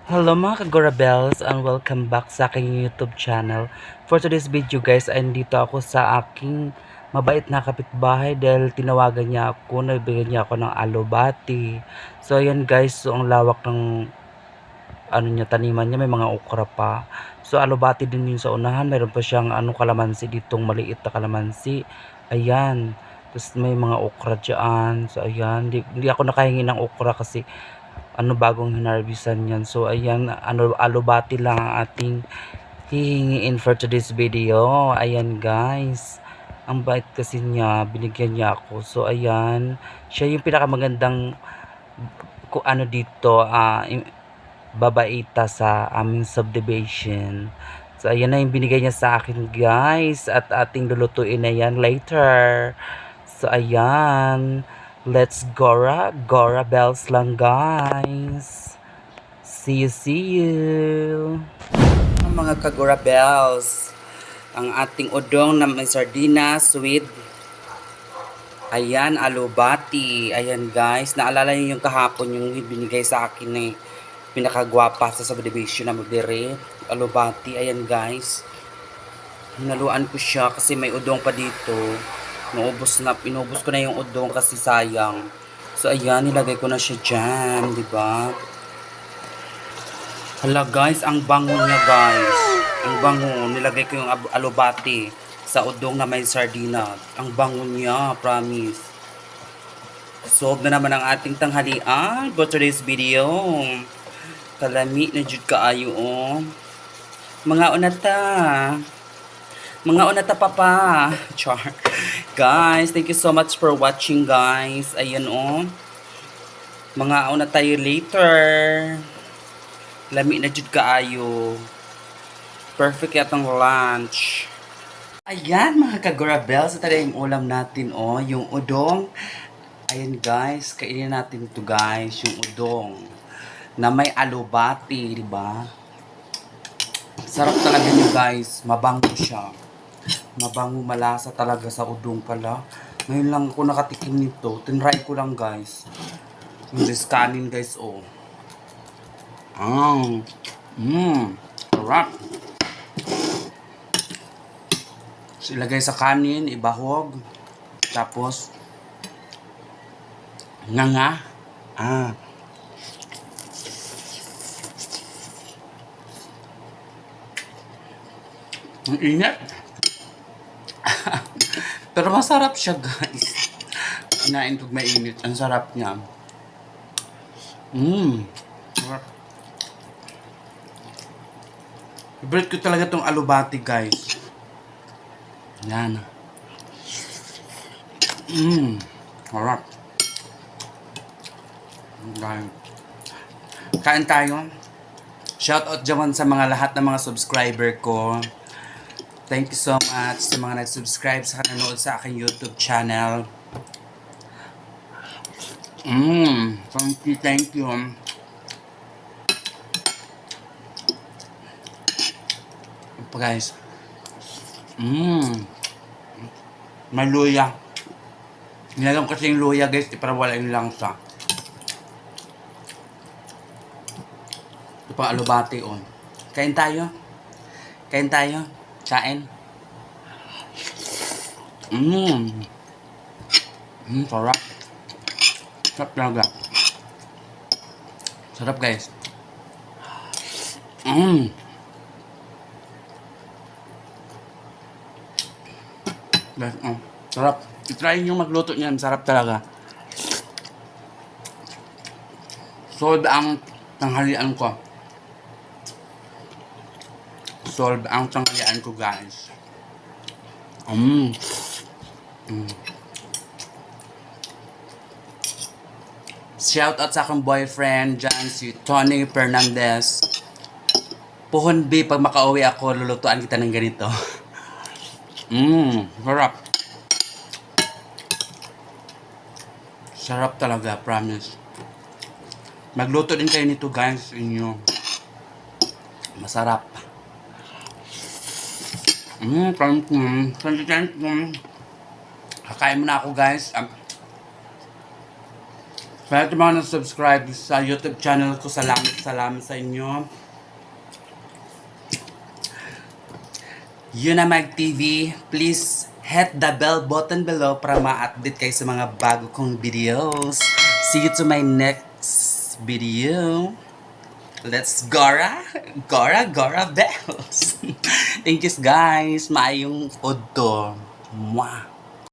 Hello mga Kagorabels and welcome back sa aking YouTube channel. For today's video guys, ay nandito ako sa aking mabait na kapitbahay dahil tinawagan niya ako, nabigyan niya ako ng alubati. So ayan guys, so ang lawak ng taniman niya, may mga okra pa. So alubati din yun sa unahan, mayroon pa siyang kalamansi ditong maliit na kalamansi. Ayan. Tapos may mga okra dyan. So ayan, hindi ako nakahingi ng okra kasi bagong hinarbisan yan. So ayan, alubati lang ang ating hihingiin for today's video. Ayan guys, ang bait kasi niya, binigyan niya ako. So ayan, siya yung pinakamagandang dito, babaita sa aming subdivision. So ayan na yung binigay niya sa akin guys, at ating lulutuin na yan later. So ayan, let's Gora bells lang guys. See you. Mga Kagora bells, ang ating udong na may sardinas with ayan, alubati. Ayan guys, naalala niyo yung kahapon yung binigay sa akin na pinakagwapa sa subdivision na magdire. Alubati, ayan guys. Hinaluan ko siya kasi may udong pa dito. Inubos ko na yung udong kasi sayang. So ayan, nilagay ko na siya dyan, di ba? Hala guys, ang bango niya guys. Ang bango, nilagay ko yung alubati sa udong na may sardina. Ang bango niya, promise. Solve na naman ang ating tanghalian for today's video. Kalami na jud kaayo oh. Mga unata. Mga unata papa. Char. Guys, thank you so much for watching guys. Ayan oh. Mga una tayo later. Lami na jud kaayo. Perfect yatang lunch. Ayan mga kagorabel, sa yung ulam natin oh, yung udong. Ayan guys, kainin natin to guys, yung udong na may alubati, di ba? Sarap talaga niya guys, mabango siya. Mabango, malasa talaga sa udong pala. Ngayon lang ako nakatikim nito, tinry ko lang guys. Yung kanin guys oh. Sarap. So, ilagay sa kanin, ibahog. Tapos, nga. Ang init. Pero masarap siya, guys. Kinain pag mainit. Ang sarap niya. Sarap. Favorite ko talaga tong alubati, guys. Yan. Sarap. Kain tayo. Shoutout dyan sa mga lahat ng mga subscriber ko. Thank you so much sa mga nag-subscribe sa nanonood sa aking YouTube channel. Thank you. Guys. May luya. Nilagam kasi yung luya guys, para wala yung langsa. Ito pa alubati on. Kain tayo. Kain. Sarap. Sarap talaga. Sarap guys. Sarap. I-try nyo magluto niyan. Sarap talaga. Solve ang tanghalian ko. Guys. Shout out sa akong boyfriend dyan, si Tony Fernandez. Puhon B, pag makauwi ako, lulutuan kita ng ganito. Sarap. Sarap talaga, promise. Magluto din kayo nito guys, inyo. Masarap. Kakain muna ako guys. Kaya ito mga na-subscribe sa YouTube channel ko, salamat sa inyo. Unamag TV, please hit the bell button below para ma-update kayo sa mga bago kong videos. See you to my next video. Let's Gora bells. Thank you guys. Maayong odto. Mwah.